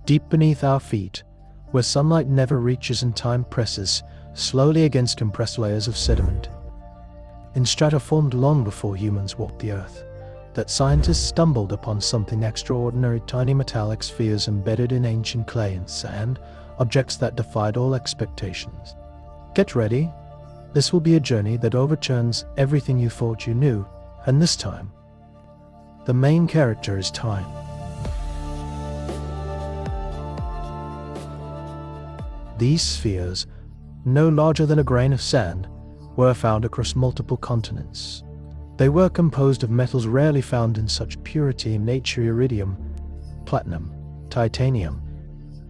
deep beneath our feet, where sunlight never reaches and time presses slowly against compressed layers of sediment. In strata formed long before humans walked the earth, that scientists stumbled upon something extraordinary: tiny metallic spheres embedded in ancient clay and sand, objects that defied all expectations. Get ready. This will be a journey that overturns everything you thought you knew, and this time, the main character is time. These spheres, no larger than a grain of sand, were found across multiple continents. They were composed of metals rarely found in such purity in nature: iridium, platinum, titanium,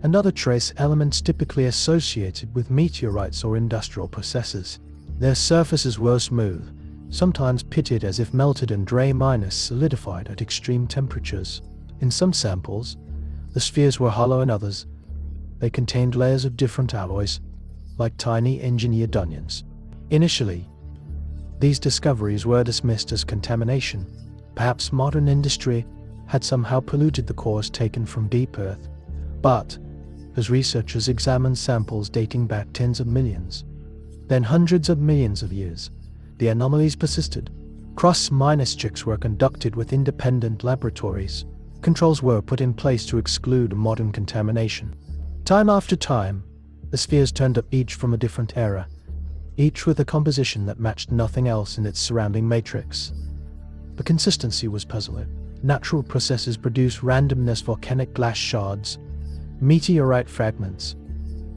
and other trace elements typically associated with meteorites or industrial processes. Their surfaces were smooth, sometimes pitted as if melted, and solidified at extreme temperatures. In some samples, the spheres were hollow. In others, they contained layers of different alloys, like tiny engineered onions. Initially, these discoveries were dismissed as contamination. Perhaps modern industry had somehow polluted the cores taken from deep Earth. But as researchers examined samples dating back tens of millions, then hundreds of millions of years, the anomalies persisted. Cross-checks were conducted with independent laboratories. Controls were put in place to exclude modern contamination. Time after time, the spheres turned up, each from a different era, each with a composition that matched nothing else in its surrounding matrix. The consistency was puzzling. Natural processes produced randomness: volcanic glass shards, meteorite fragments,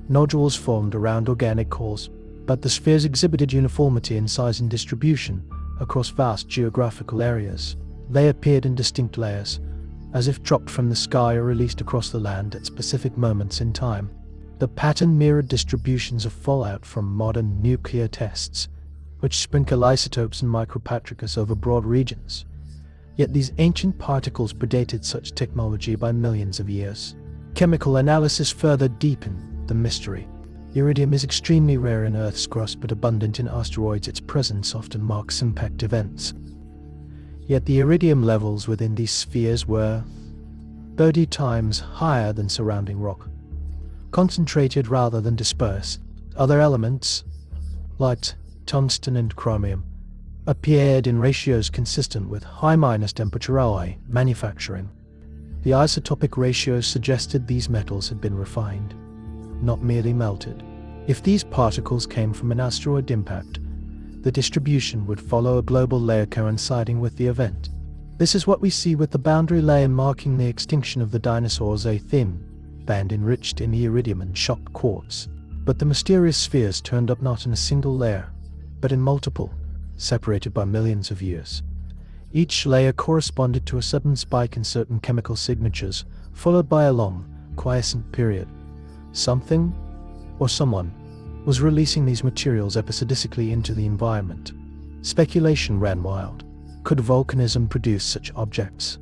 nodules formed around organic cores, but the spheres exhibited uniformity in size and distribution across vast geographical areas. They appeared in distinct layers, as if dropped from the sky or released across the land at specific moments in time. The pattern mirrored distributions of fallout from modern nuclear tests, which sprinkle isotopes and microparticles over broad regions. Yet these ancient particles predated such technology by millions of years. Chemical analysis further deepened the mystery. Iridium is extremely rare in Earth's crust but abundant in asteroids. Its presence often marks impact events. Yet the iridium levels within these spheres were 30 times higher than surrounding rock, concentrated rather than dispersed. Other elements, like tungsten and chromium, appeared in ratios consistent with high-temperature alloy manufacturing. The isotopic ratios suggested these metals had been refined, not merely melted. If these particles came from an asteroid impact, the distribution would follow a global layer coinciding with the event. This is what we see with the boundary layer marking the extinction of the dinosaurs, a thin band enriched in iridium and shocked quartz. But the mysterious spheres turned up not in a single layer, but in multiple, separated by millions of years. Each layer corresponded to a sudden spike in certain chemical signatures, followed by a long, quiescent period. Something, or someone, was releasing these materials episodically into the environment. Speculation ran wild. Could volcanism produce such objects?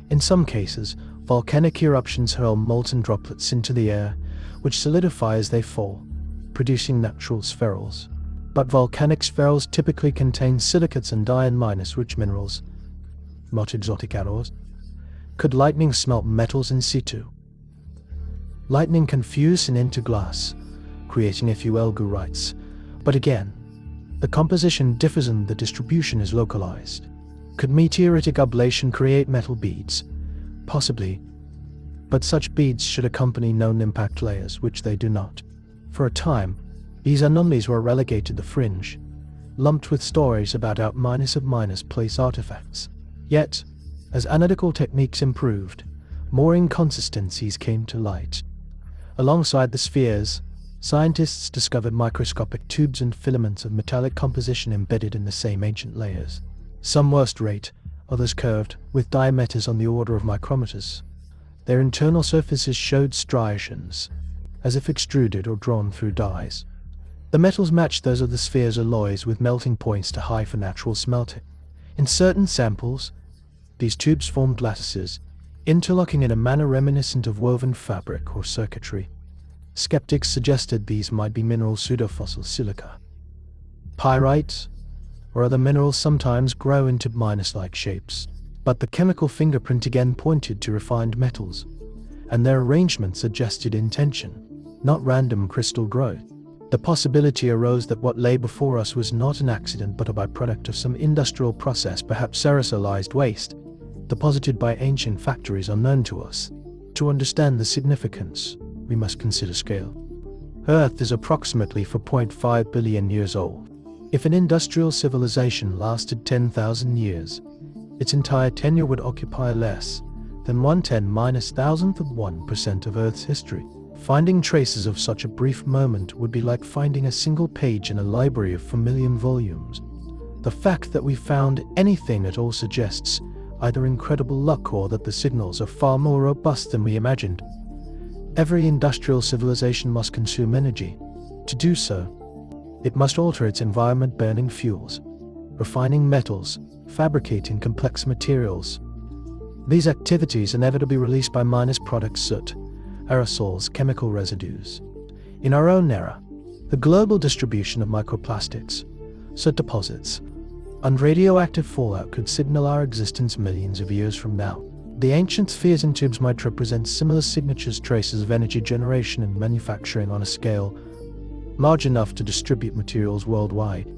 In some cases, volcanic eruptions hurl molten droplets into the air, which solidify as they fall, producing natural spherules. But volcanic spherules typically contain silicates and iron-rich minerals, not exotic alloys. Could lightning smelt metals in situ? Lightning can fuse and into glass, creating a few elgurites. But again, the composition differs and the distribution is localized. Could meteoritic ablation create metal beads? Possibly, but such beads should accompany known impact layers, which they do not. For a time, these anomalies were relegated to the fringe, lumped with stories about place artifacts. Yet, as analytical techniques improved, more inconsistencies came to light. Alongside the spheres, scientists discovered microscopic tubes and filaments of metallic composition embedded in the same ancient layers. Some were straight, others curved, with diameters on the order of micrometers. Their internal surfaces showed striations, as if extruded or drawn through dyes. The metals matched those of the sphere's alloys, with melting points too high for natural smelting. In certain samples, these tubes formed lattices, interlocking in a manner reminiscent of woven fabric or circuitry. Skeptics suggested these might be mineral pseudofossil silica. Pyrite or other minerals sometimes grow into minus-like shapes, but the chemical fingerprint again pointed to refined metals. and their arrangement suggested intention, not random crystal growth. The possibility arose that what lay before us was not an accident but a byproduct of some industrial process, perhaps aerosolized waste, deposited by ancient factories unknown to us. To understand the significance, we must consider scale. Earth is approximately 4.5 billion years old. If an industrial civilization lasted 10,000 years, its entire tenure would occupy less than 1/10⁻1,000% of Earth's history. Finding traces of such a brief moment would be like finding a single page in a library of 4 million volumes. The fact that we found anything at all suggests either incredible luck or that the signals are far more robust than we imagined. Every industrial civilization must consume energy. To do so, it must alter its environment, burning fuels, refining metals, fabricating complex materials. These activities inevitably release by minus products soot, aerosols, chemical residues. In our own era, the global distribution of microplastics, soot deposits, and radioactive fallout could signal our existence millions of years from now. The ancient spheres and tubes might represent similar signatures, traces of energy generation and manufacturing on a scale large enough to distribute materials worldwide.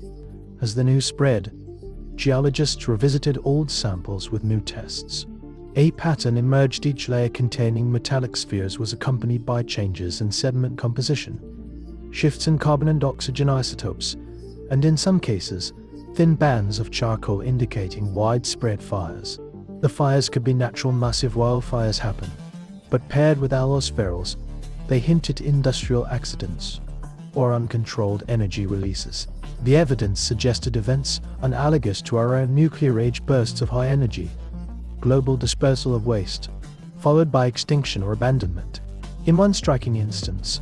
As the news spread, geologists revisited old samples with new tests. A pattern emerged. Each layer containing metallic spheres was accompanied by changes in sediment composition, shifts in carbon and oxygen isotopes, and in some cases, thin bands of charcoal indicating widespread fires. The fires could be natural massive wildfires happen, but paired with allospherules, they hint at industrial accidents or uncontrolled energy releases. The evidence suggested events analogous to our own nuclear age, bursts of high energy, global dispersal of waste, followed by extinction or abandonment. In one striking instance,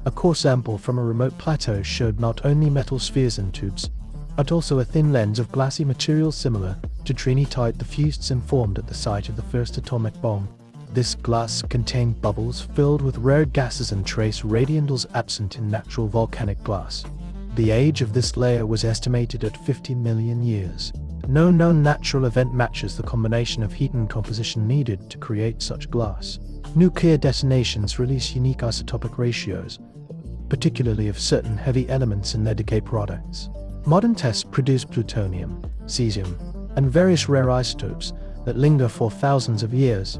a core sample from a remote plateau showed not only metal spheres and tubes, but also a thin lens of glassy material similar to trinitite, the fuses and formed at the site of the first atomic bomb. This glass contained bubbles filled with rare gases and trace radiantals absent in natural volcanic glass. The age of this layer was estimated at 50 million years. No known natural event matches the combination of heat and composition needed to create such glass. Nuclear detonations release unique isotopic ratios, particularly of certain heavy elements in their decay products. Modern tests produce plutonium, cesium, and various rare isotopes that linger for thousands of years.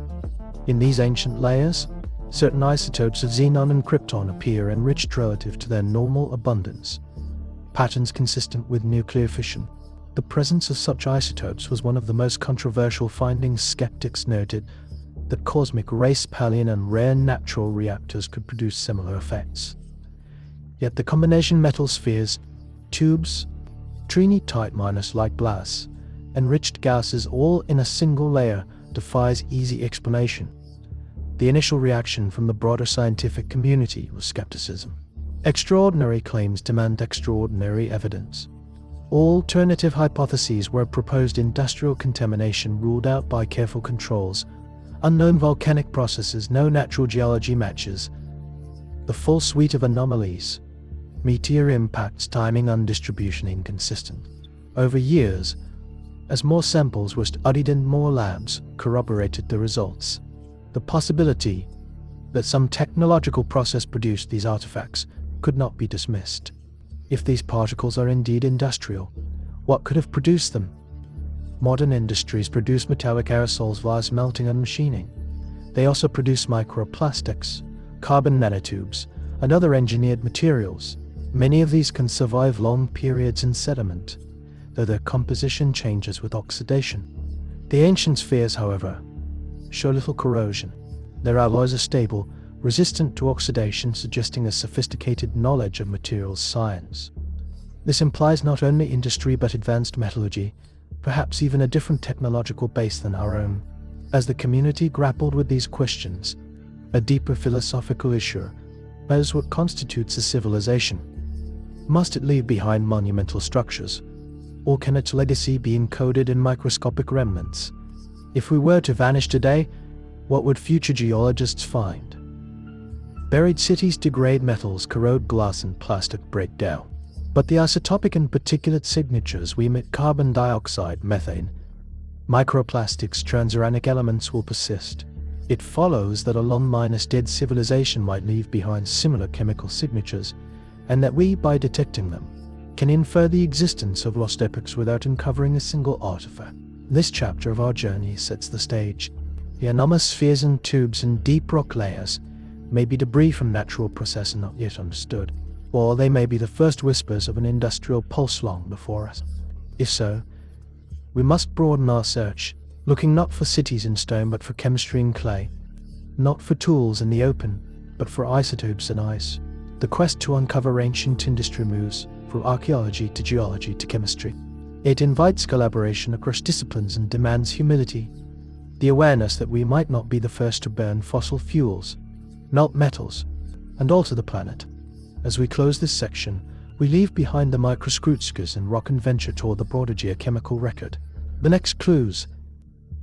In these ancient layers, certain isotopes of xenon and krypton appear enriched relative to their normal abundance, patterns consistent with nuclear fission. The presence of such isotopes was one of the most controversial findings. Skeptics noted that cosmic rays, pallion, and rare natural reactors could produce similar effects. Yet the combination metal spheres, tubes, trinitite-like glass, enriched gases all in a single layer defies easy explanation. The initial reaction from the broader scientific community was skepticism. Extraordinary claims demand extraordinary evidence. Alternative hypotheses were proposed: industrial contamination ruled out by careful controls, unknown volcanic processes, no natural geology matches, the full suite of anomalies, meteor impacts, timing and distribution inconsistent. Over years, as more samples were studied and more labs corroborated the results, the possibility that some technological process produced these artifacts could not be dismissed. If these particles are indeed industrial, what could have produced them? Modern industries produce metallic aerosols via melting and machining. They also produce microplastics, carbon nanotubes, and other engineered materials. Many of these can survive long periods in sediment, though their composition changes with oxidation. The ancient spheres, however, show little corrosion. Their alloys are stable, resistant to oxidation, suggesting a sophisticated knowledge of materials science. This implies not only industry but advanced metallurgy, perhaps even a different technological base than our own. As the community grappled with these questions, a deeper philosophical issue was what constitutes a civilization. Must it leave behind monumental structures, or can its legacy be encoded in microscopic remnants? If we were to vanish today, what would future geologists find? Buried cities degrade metals, corrode glass and plastic, break down. But the isotopic and particulate signatures we emit, carbon dioxide, methane, microplastics, transuranic elements, will persist. It follows that a long-dead civilization might leave behind similar chemical signatures, and that we, by detecting them, can infer the existence of lost epochs without uncovering a single artifact. This chapter of our journey sets the stage. The anomalous spheres and tubes and deep rock layers may be debris from natural processes not yet understood, or they may be the first whispers of an industrial pulse long before us. If so, we must broaden our search, looking not for cities in stone but for chemistry in clay, not for tools in the open but for isotopes in ice. The quest to uncover ancient industry moves from archaeology to geology to chemistry. It invites collaboration across disciplines and demands humility, the awareness that we might not be the first to burn fossil fuels, melt metals, and alter the planet. As we close this section, we leave behind the microscrutskers and rock and venture toward the broader geochemical record. The next clues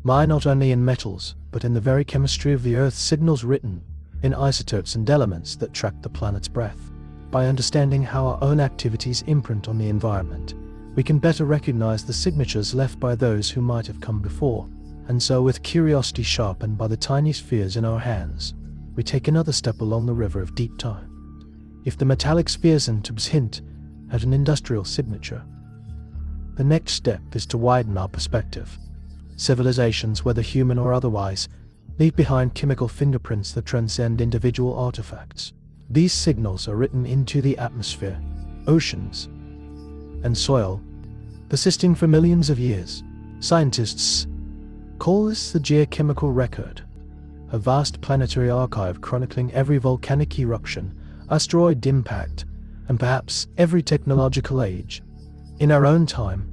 lie not only in metals, but in the very chemistry of the Earth's signals written in isotopes and elements that track the planet's breath. By understanding how our own activities imprint on the environment, we can better recognize the signatures left by those who might have come before. And so, with curiosity sharpened by the tiny spheres in our hands, we take another step along the river of deep time. If the metallic spheres and tubes hint at an industrial signature, the next step is to widen our perspective. Civilizations, whether human or otherwise, leave behind chemical fingerprints that transcend individual artifacts. These signals are written into the atmosphere, oceans, and soil, persisting for millions of years. Scientists call this the geochemical record, a vast planetary archive chronicling every volcanic eruption, asteroid impact, and perhaps every technological age. In our own time,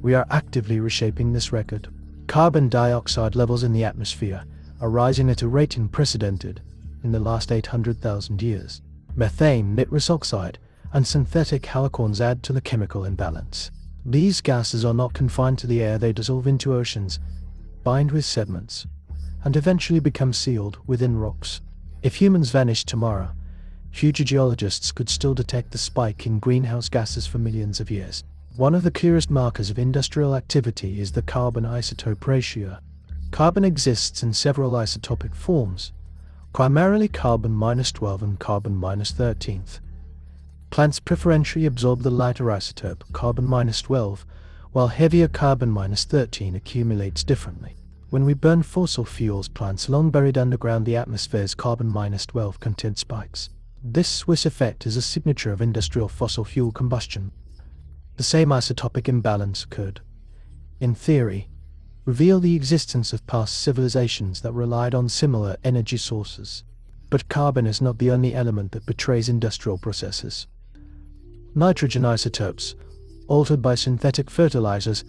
we are actively reshaping this record. Carbon dioxide levels in the atmosphere are rising at a rate unprecedented in the last 800,000 years. Methane, nitrous oxide, and synthetic halicorns add to the chemical imbalance. These gases are not confined to the air, they dissolve into oceans, bind with sediments, and eventually become sealed within rocks. If humans vanished tomorrow, future geologists could still detect the spike in greenhouse gases for millions of years. One of the clearest markers of industrial activity is the carbon isotope ratio. Carbon exists in several isotopic forms, primarily carbon-12 and carbon-13. Plants preferentially absorb the lighter isotope, carbon-12, while heavier carbon-13 accumulates differently. When we burn fossil fuels, plants long buried underground, the atmosphere's carbon-12 content spikes. This Swiss effect is a signature of industrial fossil fuel combustion. The same isotopic imbalance could, in theory, reveal the existence of past civilizations that relied on similar energy sources. But carbon is not the only element that betrays industrial processes. Nitrogen isotopes, altered by synthetic fertilizers,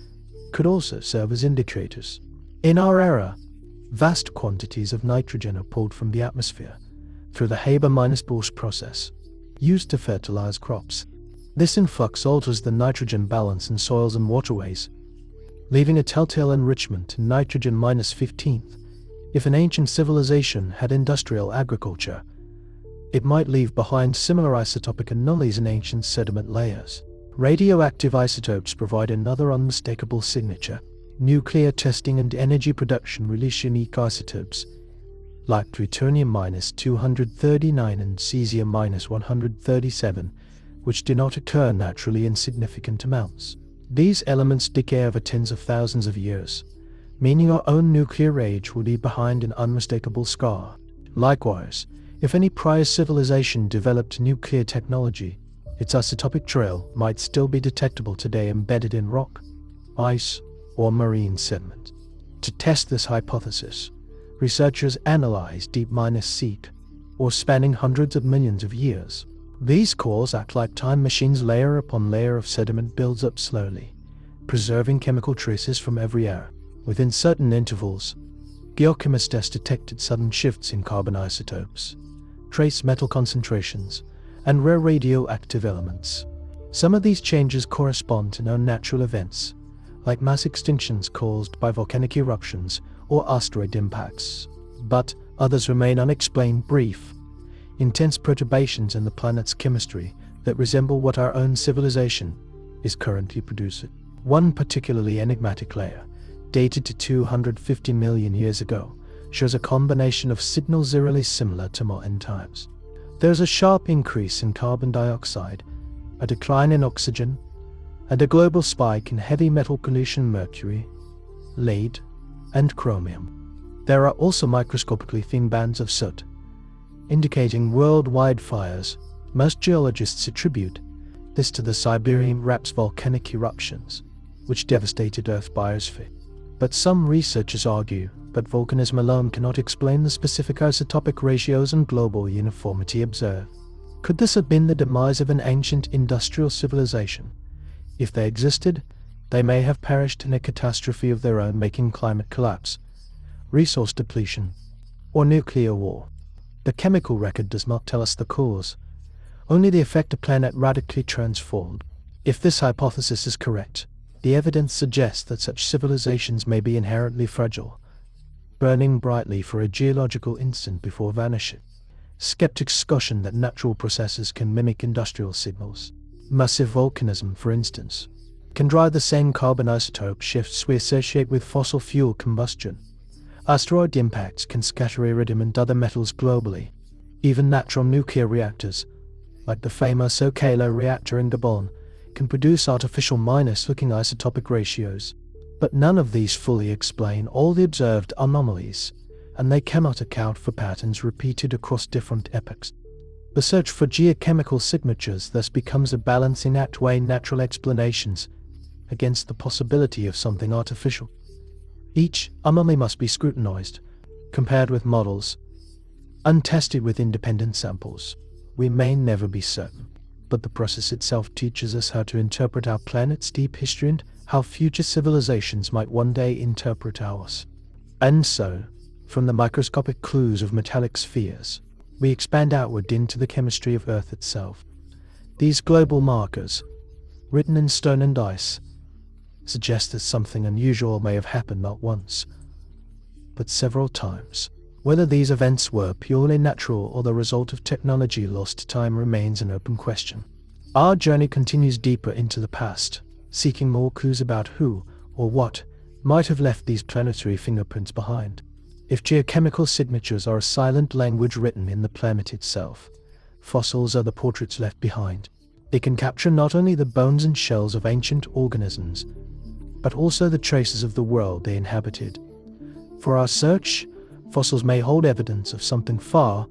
could also serve as indicators. In our era, vast quantities of nitrogen are pulled from the atmosphere through the Haber-Bosch process, used to fertilize crops. This influx alters the nitrogen balance in soils and waterways, leaving a telltale enrichment in nitrogen-15. If an ancient civilization had industrial agriculture, it might leave behind similar isotopic anomalies in ancient sediment layers. Radioactive isotopes provide another unmistakable signature. Nuclear testing and energy production release unique isotopes, like plutonium-239 and cesium-137, which do not occur naturally in significant amounts. These elements decay over tens of thousands of years, meaning our own nuclear age will leave behind an unmistakable scar. Likewise, if any prior civilization developed nuclear technology, its isotopic trail might still be detectable today embedded in rock, ice, or marine sediment. To test this hypothesis, researchers analyze deep-seek, or spanning hundreds of millions of years. These cores act like time machines. Layer upon layer of sediment builds up slowly, preserving chemical traces from every era. Within certain intervals, geochemists detected sudden shifts in carbon isotopes, trace metal concentrations, and rare radioactive elements. Some of these changes correspond to known natural events, like mass extinctions caused by volcanic eruptions or asteroid impacts. But others remain unexplained, brief, intense perturbations in the planet's chemistry that resemble what our own civilization is currently producing. One particularly enigmatic layer, dated to 250 million years ago, shows a combination of signals eerily similar to modern times. There's a sharp increase in carbon dioxide, a decline in oxygen, and a global spike in heavy metal pollution: mercury, lead, and chromium. There are also microscopically thin bands of soot, indicating worldwide fires. Most geologists attribute this to the Siberian Wrapp's volcanic eruptions, which devastated Earth's biosphere. But some researchers argue that volcanism alone cannot explain the specific isotopic ratios and global uniformity observed. Could this have been the demise of an ancient industrial civilization? If they existed, they may have perished in a catastrophe of their own making: climate collapse, resource depletion, or nuclear war. The chemical record does not tell us the cause, only the effect a planet radically transformed. If this hypothesis is correct, the evidence suggests that such civilizations may be inherently fragile, burning brightly for a geological instant before vanishing. Skeptics caution that natural processes can mimic industrial signals. Massive volcanism, for instance, can drive the same carbon isotope shifts we associate with fossil fuel combustion. Asteroid impacts can scatter iridium and other metals globally. Even natural nuclear reactors, like the famous Okalo reactor in Gabon, can produce artificial minus-looking isotopic ratios. But none of these fully explain all the observed anomalies, and they cannot account for patterns repeated across different epochs. The search for geochemical signatures thus becomes a balancing act, weighing natural explanations against the possibility of something artificial. Each anomaly must be scrutinized, compared with models, untested with independent samples. We may never be certain, but the process itself teaches us how to interpret our planet's deep history and how future civilizations might one day interpret ours. And so, from the microscopic clues of metallic spheres, we expand outward into the chemistry of Earth itself. These global markers, written in stone and ice, suggest that something unusual may have happened not once, but several times. Whether these events were purely natural or the result of technology lost to time remains an open question. Our journey continues deeper into the past, seeking more clues about who or what might have left these planetary fingerprints behind. If geochemical signatures are a silent language written in the planet itself, fossils are the portraits left behind. They can capture not only the bones and shells of ancient organisms, but also the traces of the world they inhabited. For our search, fossils may hold evidence of something far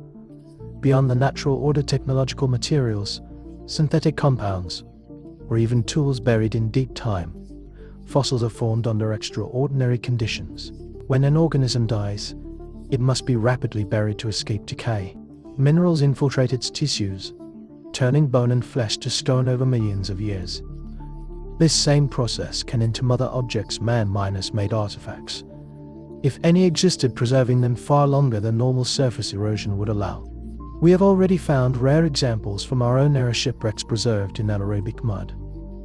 beyond the natural order: technological materials, synthetic compounds, or even tools buried in deep time. Fossils are formed under extraordinary conditions. When an organism dies, it must be rapidly buried to escape decay. Minerals infiltrate its tissues, turning bone and flesh to stone over millions of years. This same process can intermother objects, man-made artifacts, if any existed, preserving them far longer than normal surface erosion would allow. We have already found rare examples from our own era: shipwrecks preserved in anaerobic mud,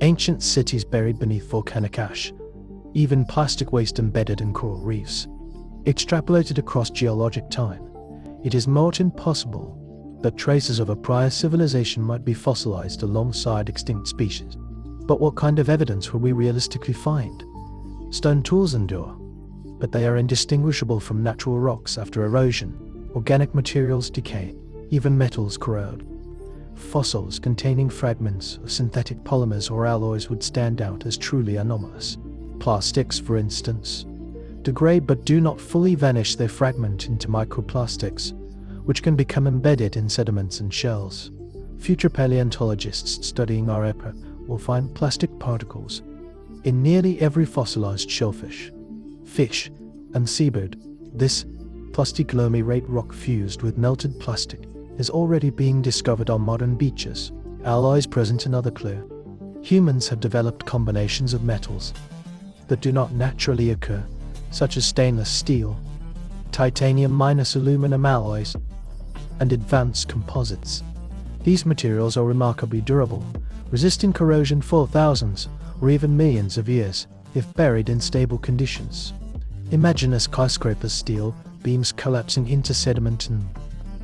ancient cities buried beneath volcanic ash, even plastic waste embedded in coral reefs. Extrapolated across geologic time, it is not impossible that traces of a prior civilization might be fossilized alongside extinct species. But what kind of evidence will we realistically find? Stone tools endure, but they are indistinguishable from natural rocks after erosion. Organic materials decay, even metals corrode. Fossils containing fragments of synthetic polymers or alloys would stand out as truly anomalous. Plastics, for instance, degrade but do not fully vanish. They fragment into microplastics, which can become embedded in sediments and shells. Future paleontologists studying our epoch will find plastic particles in nearly every fossilized shellfish, fish, and seabird. This plasticlomerate rock fused with melted plastic is already being discovered on modern beaches. Alloys present another clue. Humans have developed combinations of metals that do not naturally occur, such as stainless steel, titanium-aluminum alloys, and advanced composites. These materials are remarkably durable, resisting corrosion for thousands or even millions of years if buried in stable conditions. Imagine a skyscraper's steel beams collapsing into sediment and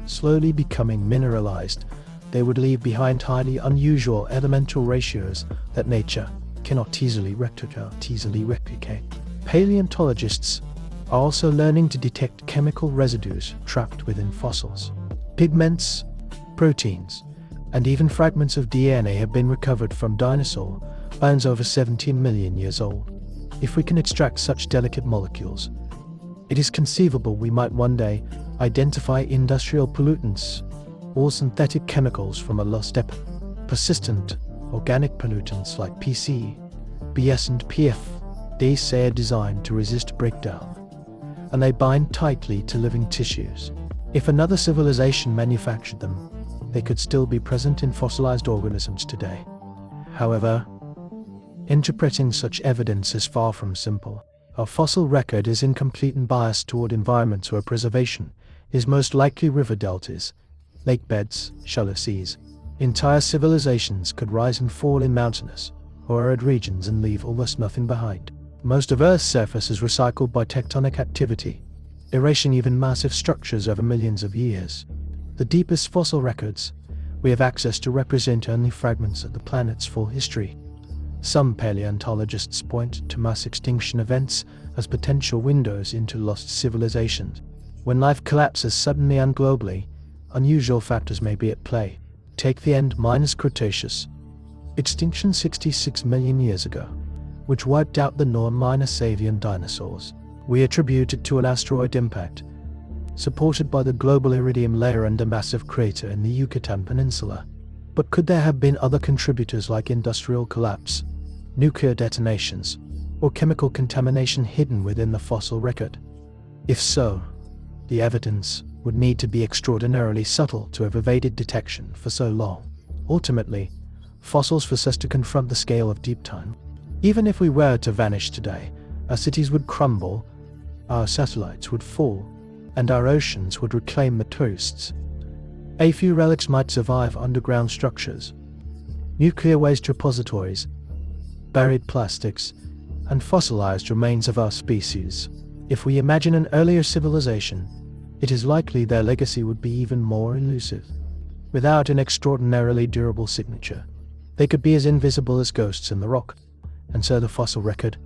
slowly becoming mineralized. They would leave behind highly unusual elemental ratios that nature cannot easily replicate. Paleontologists are also learning to detect chemical residues trapped within fossils. Pigments, proteins, and even fragments of DNA have been recovered from dinosaur bones over 70 million years old. If we can extract such delicate molecules, it is conceivable we might one day identify industrial pollutants or synthetic chemicals from a lost epoch. Persistent organic pollutants like PC, BS and PF, they say are designed to resist breakdown, and they bind tightly to living tissues. If another civilization manufactured them, they could still be present in fossilized organisms today. However, interpreting such evidence is far from simple. Our fossil record is incomplete and biased toward environments where preservation is most likely river deltas, lake beds, shallow seas. Entire civilizations could rise and fall in mountainous or arid regions and leave almost nothing behind. Most of Earth's surface is recycled by tectonic activity, erasing even massive structures over millions of years. The deepest fossil records we have access to represent only fragments of the planet's full history. Some paleontologists point to mass extinction events as potential windows into lost civilizations. When life collapses suddenly and globally, unusual factors may be at play. Take the End-Cretaceous extinction 66 million years ago, which wiped out the non-Savian dinosaurs. We attribute it to an asteroid impact, supported by the global iridium layer and a massive crater in the Yucatan Peninsula. But could there have been other contributors like industrial collapse, nuclear detonations, or chemical contamination hidden within the fossil record? If so, the evidence would need to be extraordinarily subtle to have evaded detection for so long. Ultimately, fossils force us to confront the scale of deep time. Even if we were to vanish today, our cities would crumble, our satellites would fall, and our oceans would reclaim the tourists. A few relics might survive underground structures, nuclear waste repositories, buried plastics, and fossilized remains of our species. If we imagine an earlier civilization, it is likely their legacy would be even more elusive. Without an extraordinarily durable signature, they could be as invisible as ghosts in the rock, and so the fossil record,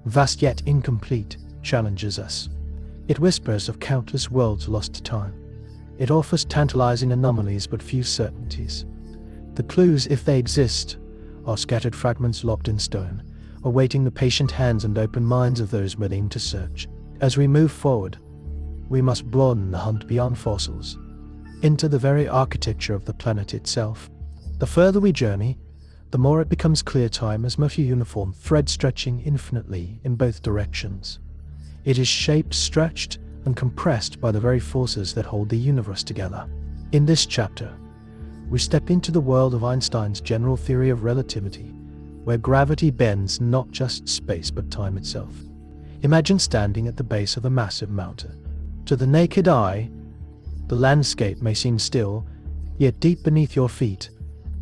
vast yet incomplete, challenges us. It whispers of countless worlds lost to time. It offers tantalizing anomalies but few certainties. The clues, if they exist, are scattered fragments locked in stone, awaiting the patient hands and open minds of those willing to search. As we move forward, we must broaden the hunt beyond fossils, into the very architecture of the planet itself. The further we journey, the more it becomes clear time is not a uniform thread stretching infinitely in both directions. It is shaped, stretched, and compressed by the very forces that hold the universe together. In this chapter, we step into the world of Einstein's general theory of relativity, where gravity bends not just space but time itself. Imagine standing at the base of a massive mountain. To the naked eye, the landscape may seem still, yet deep beneath your feet,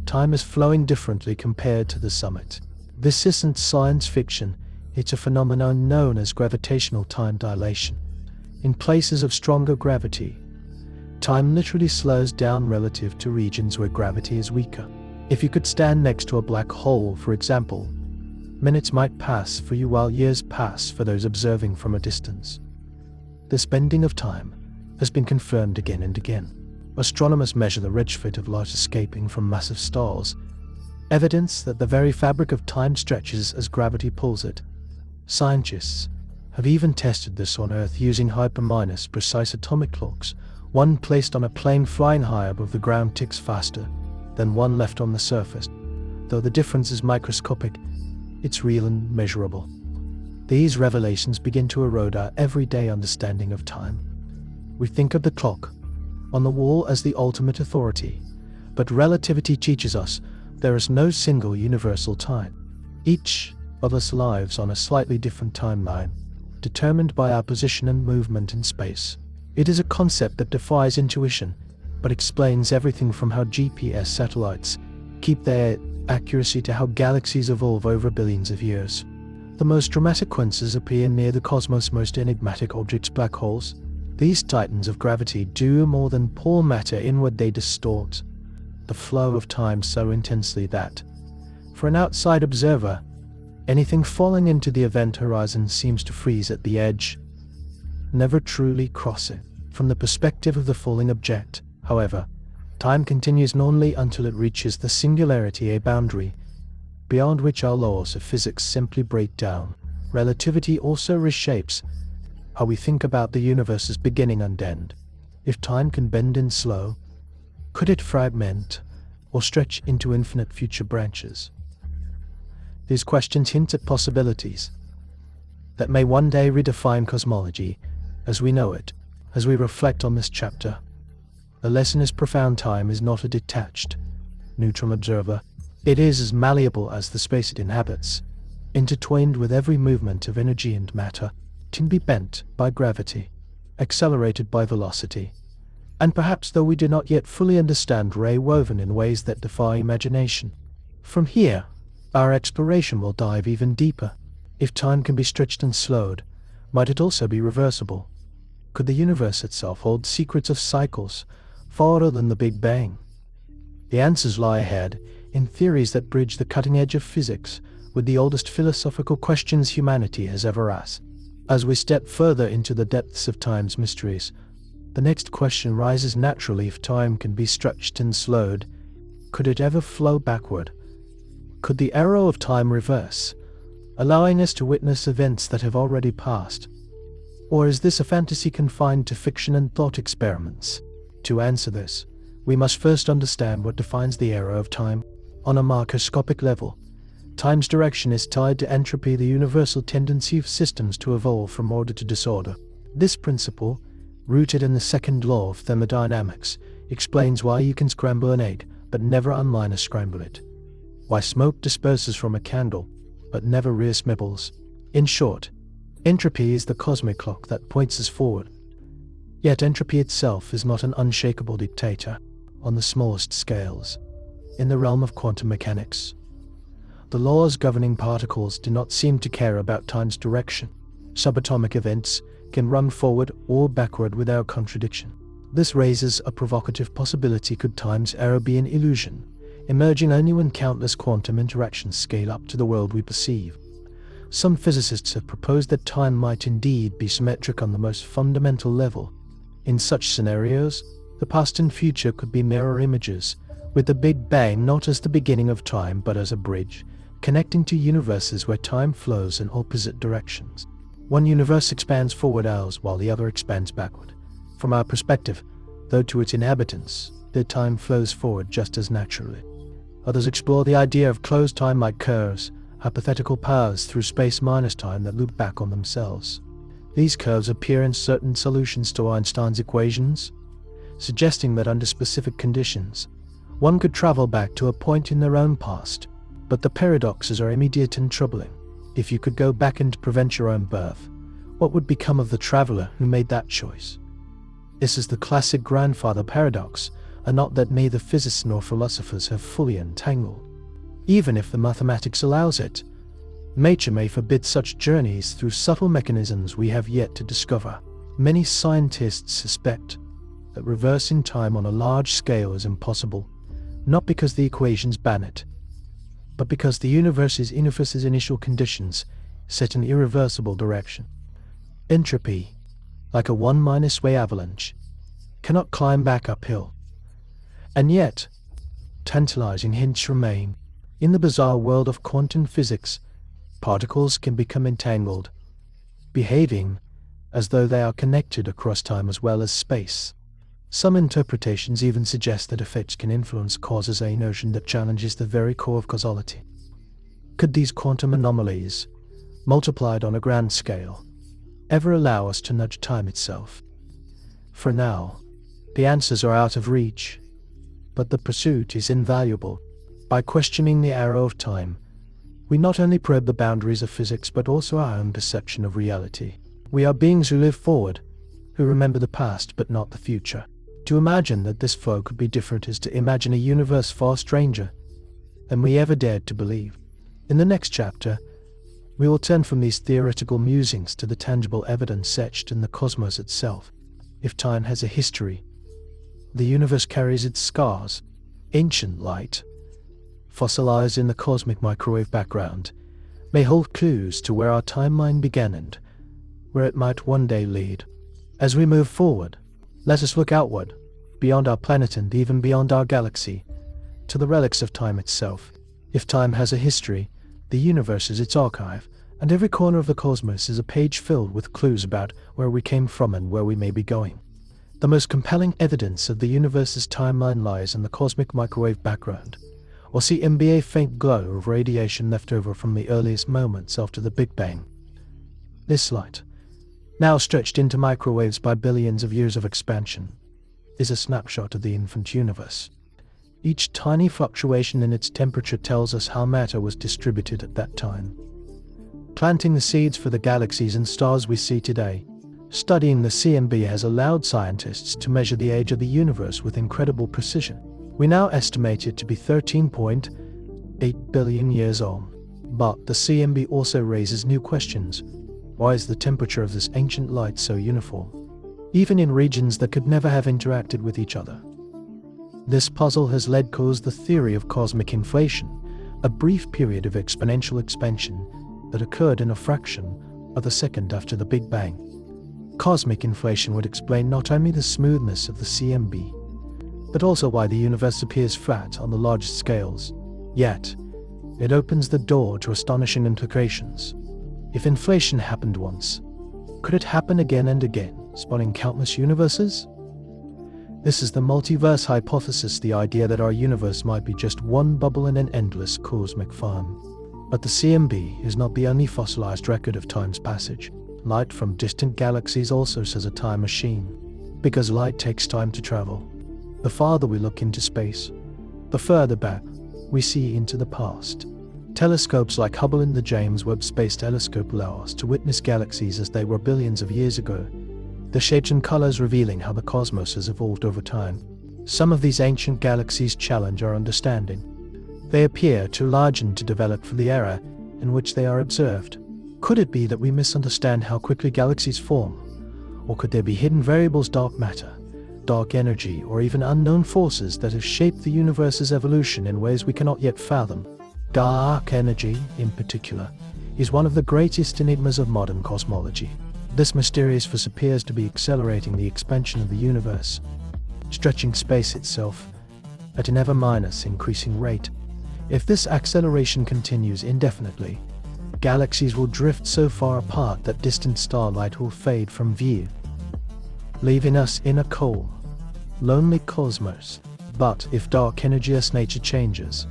time is flowing differently compared to the summit. This isn't science fiction, it's a phenomenon known as gravitational time dilation. In places of stronger gravity, time literally slows down relative to regions where gravity is weaker. If you could stand next to a black hole, for example, minutes might pass for you while years pass for those observing from a distance. This bending of time has been confirmed again and again. Astronomers measure the redshift of light escaping from massive stars, evidence that the very fabric of time stretches as gravity pulls it. Scientists have even tested this on Earth using hyper-minus precise atomic clocks. One placed on a plane flying high above the ground ticks faster than one left on the surface. Though the difference is microscopic, it's real and measurable. These revelations begin to erode our everyday understanding of time. We think of the clock on the wall as the ultimate authority, but relativity teaches us there is no single universal time. Each of us lives on a slightly different timeline, determined by our position and movement in space. It is a concept that defies intuition, but explains everything from how GPS satellites keep their accuracy to how galaxies evolve over billions of years. The most dramatic coincidences appear near the cosmos' most enigmatic objects, black holes. These titans of gravity do more than pull matter inward, they distort the flow of time so intensely that, for an outside observer, anything falling into the event horizon seems to freeze at the edge. never truly cross it. From the perspective of the falling object, however, time continues only until it reaches the singularity, a boundary beyond which our laws of physics simply break down. Relativity also reshapes how we think about the universe's beginning and end. If time can bend and slow, could it fragment or stretch into infinite future branches? These questions hint at possibilities that may one day redefine cosmology as we know it. As we reflect on this chapter, the lesson is profound. Time is not a detached, neutral observer. It is as malleable as the space it inhabits, intertwined with every movement of energy and matter. It can be bent by gravity, accelerated by velocity, and perhaps, though we do not yet fully understand, ray-woven in ways that defy imagination. From here, our exploration will dive even deeper. If time can be stretched and slowed, might it also be reversible? Could the universe itself hold secrets of cycles farther than the Big Bang? The answers lie ahead in theories that bridge the cutting edge of physics with the oldest philosophical questions humanity has ever asked. As we step further into the depths of time's mysteries, the next question rises naturally. If time can be stretched and slowed, could it ever flow backward? Could the arrow of time reverse, allowing us to witness events that have already passed? Or is this a fantasy confined to fiction and thought experiments? To answer this, we must first understand what defines the arrow of time. On a macroscopic level, time's direction is tied to entropy, the universal tendency of systems to evolve from order to disorder. This principle, rooted in the second law of thermodynamics, explains why you can scramble an egg but never unline a scramble it, why smoke disperses from a candle but never reassembles. In short, entropy is the cosmic clock that points us forward. Yet entropy itself is not an unshakable dictator on the smallest scales. In the realm of quantum mechanics, the laws governing particles do not seem to care about time's direction. Subatomic events can run forward or backward without contradiction. This raises a provocative possibility. Could time's arrow be an illusion, emerging only when countless quantum interactions scale up to the world we perceive? Some physicists have proposed that time might indeed be symmetric on the most fundamental level. In such scenarios, the past and future could be mirror images, with the Big Bang not as the beginning of time but as a bridge, connecting two universes where time flows in opposite directions. One universe expands forward hours while the other expands backward. From our perspective, though to its inhabitants, their time flows forward just as naturally. Others explore the idea of closed time like curves, hypothetical paths through space minus time that loop back on themselves. These curves appear in certain solutions to Einstein's equations, suggesting that under specific conditions, one could travel back to a point in their own past. But the paradoxes are immediate and troubling. If you could go back and prevent your own birth, what would become of the traveler who made that choice? This is the classic grandfather paradox, a knot that neither physicists nor philosophers have fully untangled. Even if the mathematics allows it, nature may forbid such journeys through subtle mechanisms we have yet to discover. Many scientists suspect that reversing time on a large scale is impossible, not because the equations ban it, but because the universe's initial conditions set an irreversible direction. Entropy, like a 1-way avalanche, cannot climb back uphill. And yet, tantalizing hints remain. In the bizarre world of quantum physics, particles can become entangled, behaving as though they are connected across time as well as space. Some interpretations even suggest that effects can influence causes, a notion that challenges the very core of causality. Could these quantum anomalies, multiplied on a grand scale, ever allow us to nudge time itself? For now, the answers are out of reach, but the pursuit is invaluable. By questioning the arrow of time, we not only probe the boundaries of physics but also our own perception of reality. We are beings who live forward, who remember the past but not the future. To imagine that this flow could be different is to imagine a universe far stranger than we ever dared to believe. In the next chapter, we will turn from these theoretical musings to the tangible evidence etched in the cosmos itself. If time has a history, the universe carries its scars. Ancient light, fossilized in the cosmic microwave background, may hold clues to where our timeline began and where it might one day lead. As we move forward, let us look outward, beyond our planet and even beyond our galaxy, to the relics of time itself. If time has a history, the universe is its archive, and every corner of the cosmos is a page filled with clues about where we came from and where we may be going. The most compelling evidence of the universe's timeline lies in the cosmic microwave background, or CMB, faint glow of radiation left over from the earliest moments after the Big Bang. This light, now stretched into microwaves by billions of years of expansion, is a snapshot of the infant universe. Each tiny fluctuation in its temperature tells us how matter was distributed at that time, planting the seeds for the galaxies and stars we see today. Studying the CMB has allowed scientists to measure the age of the universe with incredible precision. We now estimate it to be 13.8 billion years old. But the CMB also raises new questions. Why is the temperature of this ancient light so uniform, even in regions that could never have interacted with each other? This puzzle has led to the theory of cosmic inflation, a brief period of exponential expansion that occurred in a fraction of a second after the Big Bang. Cosmic inflation would explain not only the smoothness of the CMB, but also why the universe appears flat on the largest scales. Yet, it opens the door to astonishing implications. If inflation happened once, could it happen again and again, spawning countless universes? This is the multiverse hypothesis, the idea that our universe might be just one bubble in an endless cosmic farm. But the CMB is not the only fossilized record of time's passage. Light from distant galaxies also says a time machine, because light takes time to travel. The farther we look into space, the further back we see into the past. Telescopes like Hubble and the James Webb Space Telescope allow us to witness galaxies as they were billions of years ago, the shapes and colors revealing how the cosmos has evolved over time. Some of these ancient galaxies challenge our understanding. They appear too large and too developed for the era in which they are observed. Could it be that we misunderstand how quickly galaxies form? Or could there be hidden variables, dark matter, dark energy, or even unknown forces that have shaped the universe's evolution in ways we cannot yet fathom? Dark energy, in particular, is one of the greatest enigmas of modern cosmology. This mysterious force appears to be accelerating the expansion of the universe, stretching space itself at an ever-increasing rate. If this acceleration continues indefinitely, galaxies will drift so far apart that distant starlight will fade from view, leaving us in a cold, lonely cosmos. But if dark energy's nature changes,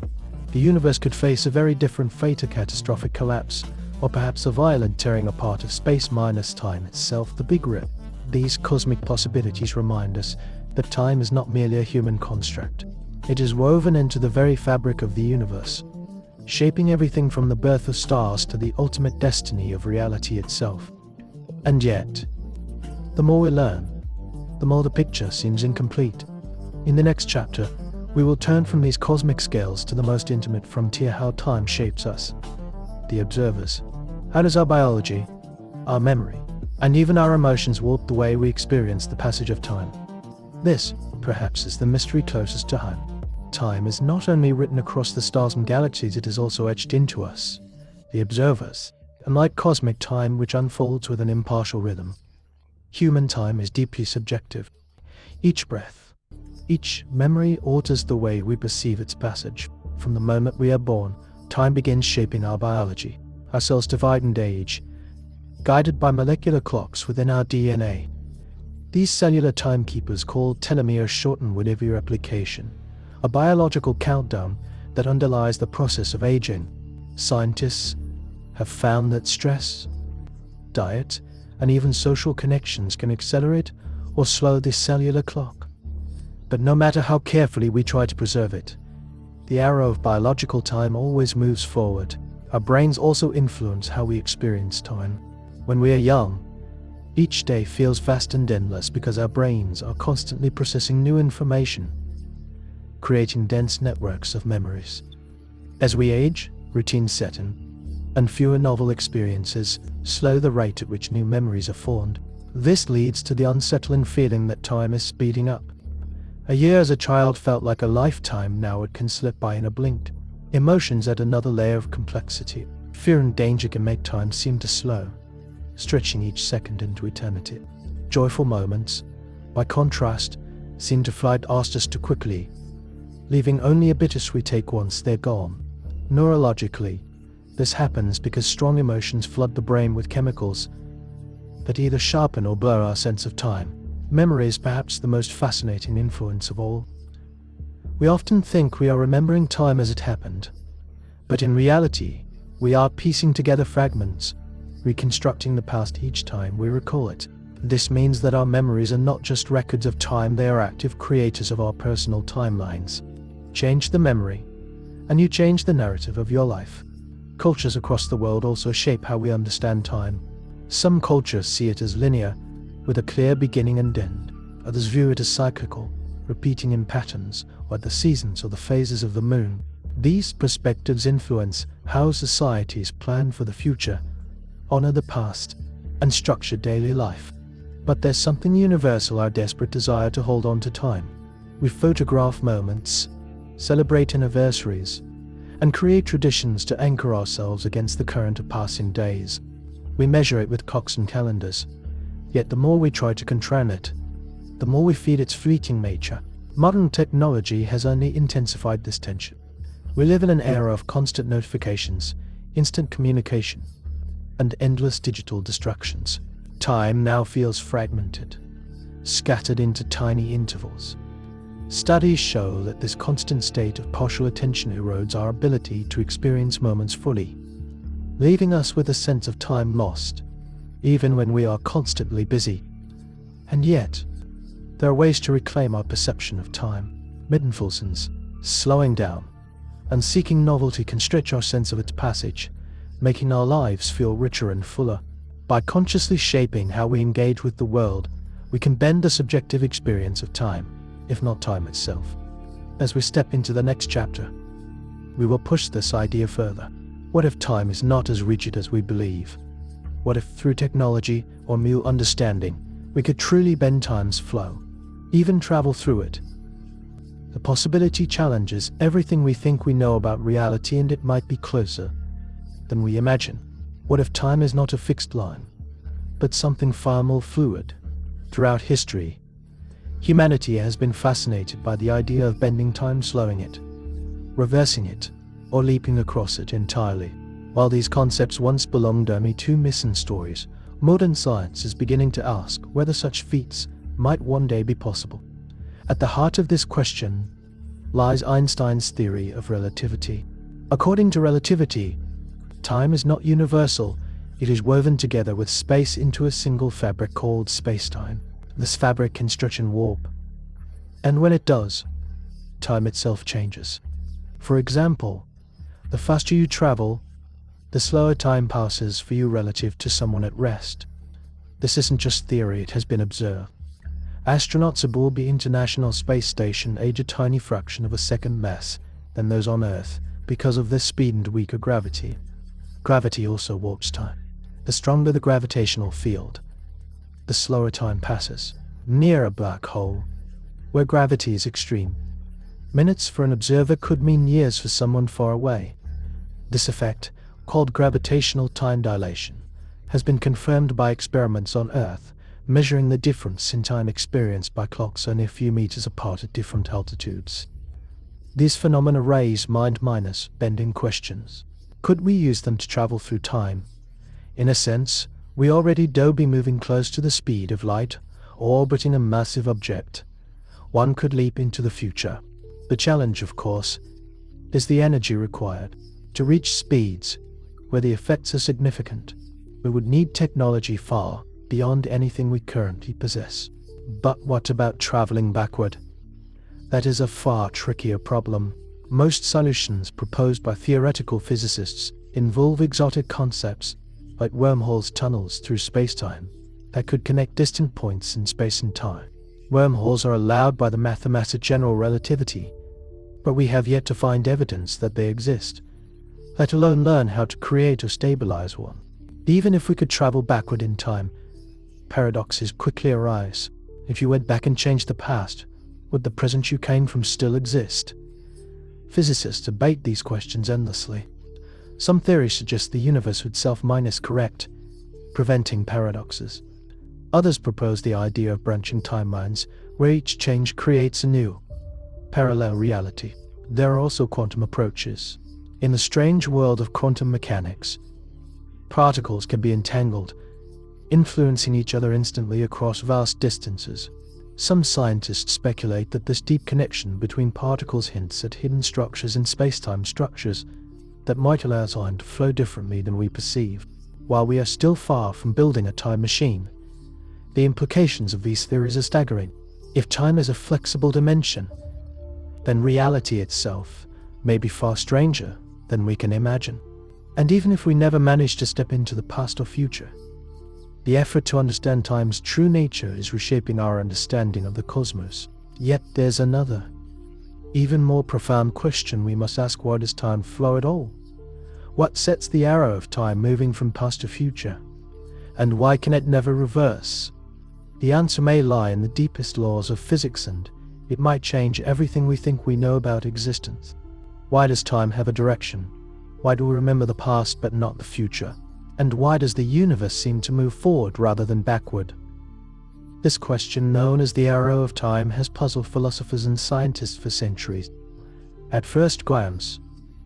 the universe could face a very different fate: a catastrophic collapse, or perhaps a violent tearing apart of space minus time itself, the Big Rip. These cosmic possibilities remind us that time is not merely a human construct. It is woven into the very fabric of the universe, shaping everything from the birth of stars to the ultimate destiny of reality itself. And yet, the more we learn, the more the picture seems incomplete. In the next chapter, we will turn from these cosmic scales to the most intimate frontier: how time shapes us, the observers. How does our biology, our memory, and even our emotions warp the way we experience the passage of time? This, perhaps, is the mystery closest to home. Time is not only written across the stars and galaxies, it is also etched into us, the observers. Unlike cosmic time, which unfolds with an impartial rhythm, human time is deeply subjective. Each breath, each memory alters the way we perceive its passage. From the moment we are born, time begins shaping our biology. Our cells divide and age, guided by molecular clocks within our DNA. These cellular timekeepers, called telomeres, shorten with every replication, a biological countdown that underlies the process of aging. Scientists have found that stress, diet, and even social connections can accelerate or slow this cellular clock. But no matter how carefully we try to preserve it, the arrow of biological time always moves forward. Our brains also influence how we experience time. When we are young, each day feels vast and endless because our brains are constantly processing new information, creating dense networks of memories. As we age, routines set in, and fewer novel experiences slow the rate at which new memories are formed. This leads to the unsettling feeling that time is speeding up. A year as a child felt like a lifetime; now it can slip by in a blink. Emotions add another layer of complexity. Fear and danger can make time seem to slow, stretching each second into eternity. Joyful moments, by contrast, seem to fly past us too quickly, leaving only a bittersweet take once they're gone. Neurologically, this happens because strong emotions flood the brain with chemicals that either sharpen or blur our sense of time. Memory is perhaps the most fascinating influence of all. We often think we are remembering time as it happened, but in reality, we are piecing together fragments, reconstructing the past each time we recall it. This means that our memories are not just records of time, they are active creators of our personal timelines. Change the memory, and you change the narrative of your life. Cultures across the world also shape how we understand time. Some cultures see it as linear, with a clear beginning and end. Others view it as cyclical, repeating in patterns, like the seasons or the phases of the moon. These perspectives influence how societies plan for the future, honor the past, and structure daily life. But there's something universal: our desperate desire to hold on to time. We photograph moments, celebrate anniversaries, and create traditions to anchor ourselves against the current of passing days. We measure it with clocks and calendars, yet the more we try to control it, the more we feed its fleeting nature. Modern technology has only intensified this tension. We live in an era of constant notifications, instant communication, and endless digital distractions. Time now feels fragmented, scattered into tiny intervals. Studies show that this constant state of partial attention erodes our ability to experience moments fully, leaving us with a sense of time lost, even when we are constantly busy. And yet, there are ways to reclaim our perception of time. Mindfulness, slowing down, and seeking novelty can stretch our sense of its passage, making our lives feel richer and fuller. By consciously shaping how we engage with the world, we can bend the subjective experience of time, if not time itself. As we step into the next chapter, we will push this idea further. What if time is not as rigid as we believe? What if through technology or mere understanding, we could truly bend time's flow, even travel through it? The possibility challenges everything we think we know about reality, and it might be closer than we imagine. What if time is not a fixed line, but something far more fluid? Throughout history, humanity has been fascinated by the idea of bending time, slowing it, reversing it, or leaping across it entirely. While these concepts once belonged only to myths and stories, modern science is beginning to ask whether such feats might one day be possible. At the heart of this question lies Einstein's theory of relativity. According to relativity, time is not universal, it is woven together with space into a single fabric called spacetime. This fabric can stretch and warp, and when it does, time itself changes. For example, the faster you travel, the slower time passes for you relative to someone at rest. This isn't just theory, it has been observed. Astronauts aboard the International Space Station age a tiny fraction of a second less than those on Earth because of their speed and weaker gravity. Gravity also warps time. The stronger the gravitational field, the slower time passes. Near a black hole, where gravity is extreme, minutes for an observer could mean years for someone far away. This effect, called gravitational time dilation, has been confirmed by experiments on Earth, measuring the difference in time experienced by clocks only a few meters apart at different altitudes. These phenomena raise mind-bending questions. Could we use them to travel through time? In a sense, we already do, be moving close to the speed of light, or orbiting a massive object. One could leap into the future. The challenge, of course, is the energy required. To reach speeds where the effects are significant, we would need technology far beyond anything we currently possess. But what about traveling backward? That is a far trickier problem. Most solutions proposed by theoretical physicists involve exotic concepts like wormholes, tunnels through spacetime that could connect distant points in space and time. Wormholes are allowed by the mathematics of general relativity, but we have yet to find evidence that they exist, let alone learn how to create or stabilize one. Even if we could travel backward in time, paradoxes quickly arise. If you went back and changed the past, would the present you came from still exist? Physicists debate these questions endlessly. Some theories suggest the universe would self-correct, preventing paradoxes. Others propose the idea of branching timelines, where each change creates a new, parallel reality. There are also quantum approaches. In the strange world of quantum mechanics, particles can be entangled, influencing each other instantly across vast distances. Some scientists speculate that this deep connection between particles hints at hidden structures in space-time structures that might allow time to flow differently than we perceive. While we are still far from building a time machine, the implications of these theories are staggering. If time is a flexible dimension, then reality itself may be far stranger than we can imagine. And even if we never manage to step into the past or future, the effort to understand time's true nature is reshaping our understanding of the cosmos. Yet there's another, even more profound question we must ask: why does time flow at all? What sets the arrow of time moving from past to future? And why can it never reverse? The answer may lie in the deepest laws of physics, and it might change everything we think we know about existence. Why does time have a direction? Why do we remember the past but not the future? And why does the universe seem to move forward rather than backward? This question, known as the arrow of time, has puzzled philosophers and scientists for centuries. At first glance,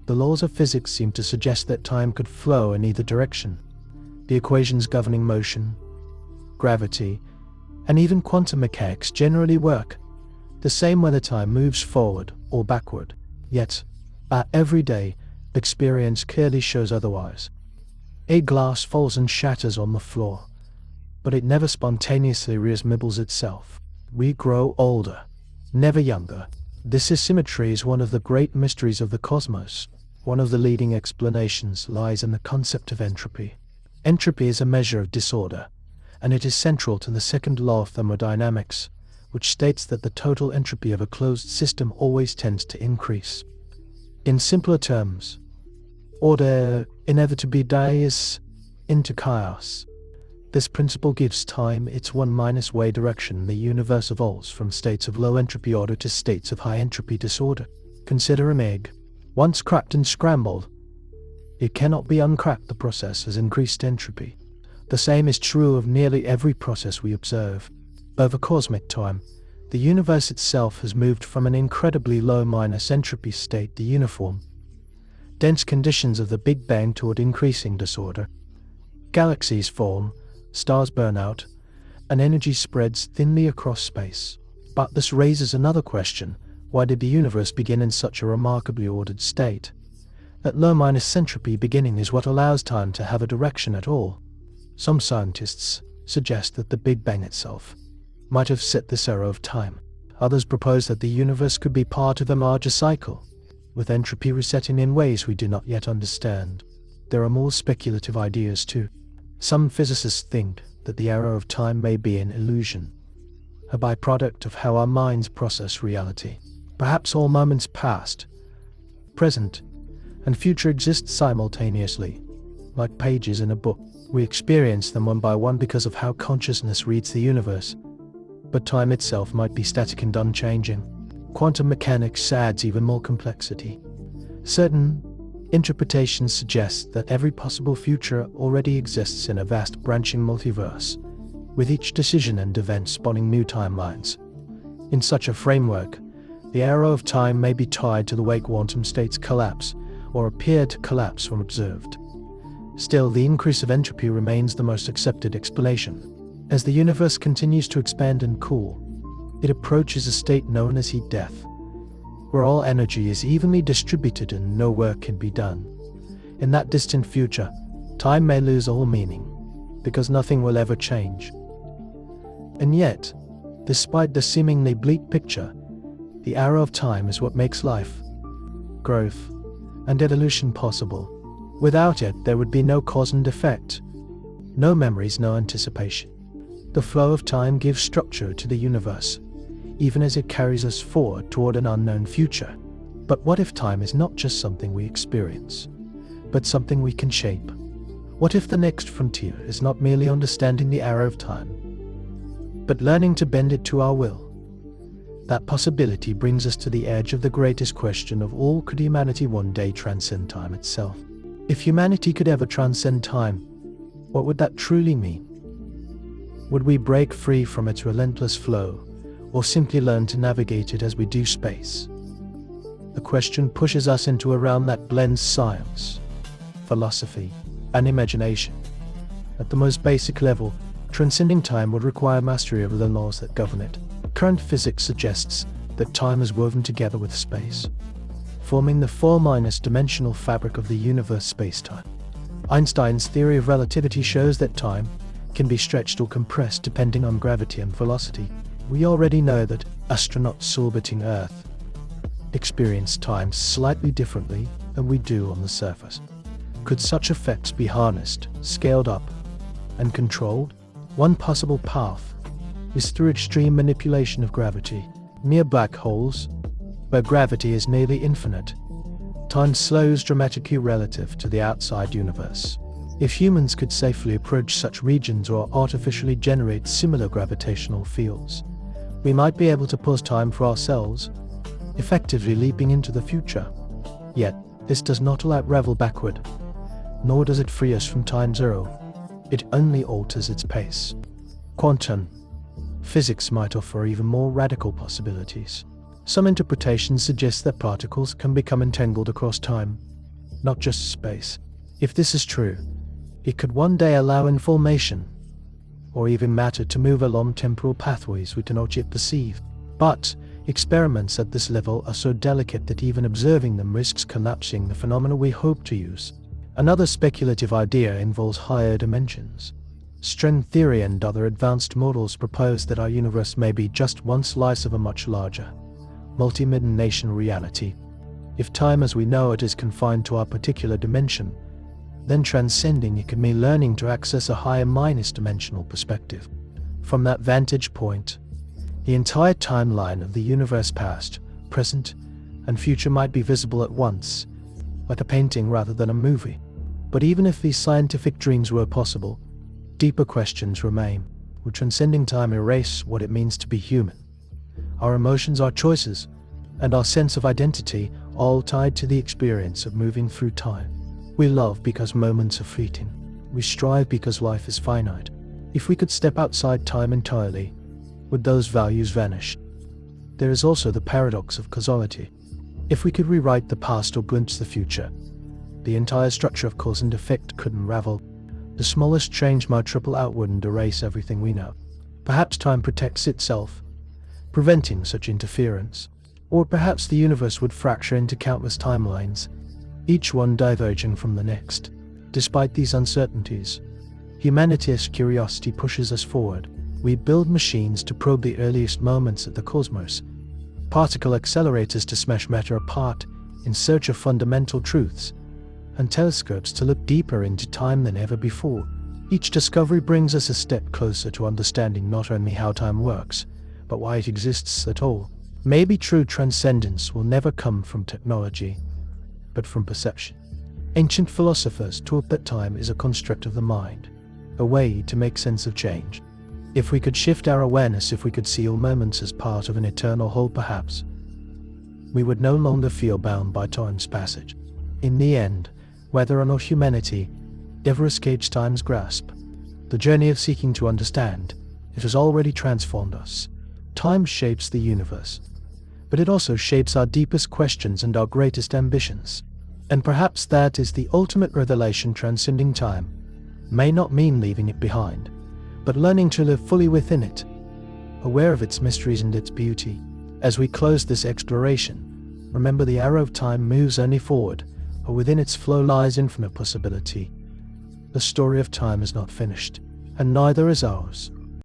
the laws of physics seem to suggest that time could flow in either direction. The equations governing motion, gravity, and even quantum mechanics generally work the same whether time moves forward or backward. Yet, our everyday experience clearly shows otherwise. A glass falls and shatters on the floor, but it never spontaneously reassembles itself. We grow older, never younger. This asymmetry is one of the great mysteries of the cosmos. One of the leading explanations lies in the concept of entropy. Entropy is a measure of disorder, and it is central to the second law of thermodynamics, which states that the total entropy of a closed system always tends to increase. In simpler terms, order inevitably dies into chaos. This principle gives time its one-way direction. The universe evolves from states of low entropy order to states of high entropy disorder. Consider an egg. Once cracked and scrambled, it cannot be uncracked. The process has increased entropy. The same is true of nearly every process we observe. Over cosmic time, the universe itself has moved from an incredibly low entropy state, the uniform, dense conditions of the Big Bang, toward increasing disorder. Galaxies form, stars burn out, and energy spreads thinly across space. But this raises another question: why did the universe begin in such a remarkably ordered state? That low entropy beginning is what allows time to have a direction at all. Some scientists suggest that the Big Bang itself might have set this arrow of time. Others propose that the universe could be part of a larger cycle, with entropy resetting in ways we do not yet understand. There are more speculative ideas too. Some physicists think that the arrow of time may be an illusion, a byproduct of how our minds process reality. Perhaps all moments past, present, and future exist simultaneously, like pages in a book. We experience them one by one because of how consciousness reads the universe, but time itself might be static and unchanging. Quantum mechanics adds even more complexity. Certain interpretations suggest that every possible future already exists in a vast branching multiverse, with each decision and event spawning new timelines. In such a framework, the arrow of time may be tied to the way quantum states collapse, or appear to collapse when observed. Still, the increase of entropy remains the most accepted explanation. As the universe continues to expand and cool, it approaches a state known as heat death, where all energy is evenly distributed and no work can be done. In that distant future, time may lose all meaning, because nothing will ever change. And yet, despite the seemingly bleak picture, the arrow of time is what makes life, growth, and evolution possible. Without it, there would be no cause and effect, no memories, no anticipation. The flow of time gives structure to the universe, even as it carries us forward toward an unknown future. But what if time is not just something we experience, but something we can shape? What if the next frontier is not merely understanding the arrow of time, but learning to bend it to our will? That possibility brings us to the edge of the greatest question of all: could humanity one day transcend time itself? If humanity could ever transcend time, what would that truly mean? Would we break free from its relentless flow, or simply learn to navigate it as we do space? The question pushes us into a realm that blends science, philosophy, and imagination. At the most basic level, transcending time would require mastery of the laws that govern it. Current physics suggests that time is woven together with space, forming the four-dimensional fabric of the universe space-time. Einstein's theory of relativity shows that time can be stretched or compressed depending on gravity and velocity. We already know that astronauts orbiting Earth experience time slightly differently than we do on the surface. Could such effects be harnessed, scaled up, and controlled? One possible path is through extreme manipulation of gravity. Near black holes, where gravity is nearly infinite, time slows dramatically relative to the outside universe. If humans could safely approach such regions or artificially generate similar gravitational fields, we might be able to pause time for ourselves, effectively leaping into the future. Yet, this does not allow travel backward, nor does it free us from time zero. It only alters its pace. Quantum physics might offer even more radical possibilities. Some interpretations suggest that particles can become entangled across time, not just space. If this is true, it could one day allow information, or even matter, to move along temporal pathways we cannot yet perceive. But experiments at this level are so delicate that even observing them risks collapsing the phenomena we hope to use. Another speculative idea involves higher dimensions. String theory and other advanced models propose that our universe may be just one slice of a much larger, multi-dimensional reality. If time as we know it is confined to our particular dimension, then transcending it can mean learning to access a higher dimensional perspective. From that vantage point, the entire timeline of the universe past, present, and future might be visible at once, like a painting rather than a movie. But even if these scientific dreams were possible, deeper questions remain. Would transcending time erase what it means to be human? Our emotions, our choices, and our sense of identity, all tied to the experience of moving through time. We love because moments are fleeting. We strive because life is finite. If we could step outside time entirely, would those values vanish? There is also the paradox of causality. If we could rewrite the past or glimpse the future, the entire structure of cause and effect could unravel. The smallest change might ripple outward and erase everything we know. Perhaps time protects itself, preventing such interference. Or perhaps the universe would fracture into countless timelines, each one diverging from the next. Despite these uncertainties, humanity's curiosity pushes us forward. We build machines to probe the earliest moments of the cosmos, particle accelerators to smash matter apart in search of fundamental truths, and telescopes to look deeper into time than ever before. Each discovery brings us a step closer to understanding not only how time works, but why it exists at all. Maybe true transcendence will never come from technology, but from perception. Ancient philosophers taught that time is a construct of the mind, a way to make sense of change. If we could shift our awareness, if we could see all moments as part of an eternal whole, perhaps we would no longer feel bound by time's passage. In the end, whether or not humanity ever escapes time's grasp, the journey of seeking to understand, it has already transformed us. Time shapes the universe, but it also shapes our deepest questions and our greatest ambitions. And perhaps that is the ultimate revelation. Transcending time may not mean leaving it behind, but learning to live fully within it, aware of its mysteries and its beauty. As we close this exploration, remember the arrow of time moves only forward, or within its flow lies infinite possibility. The story of time is not finished, and neither is ours.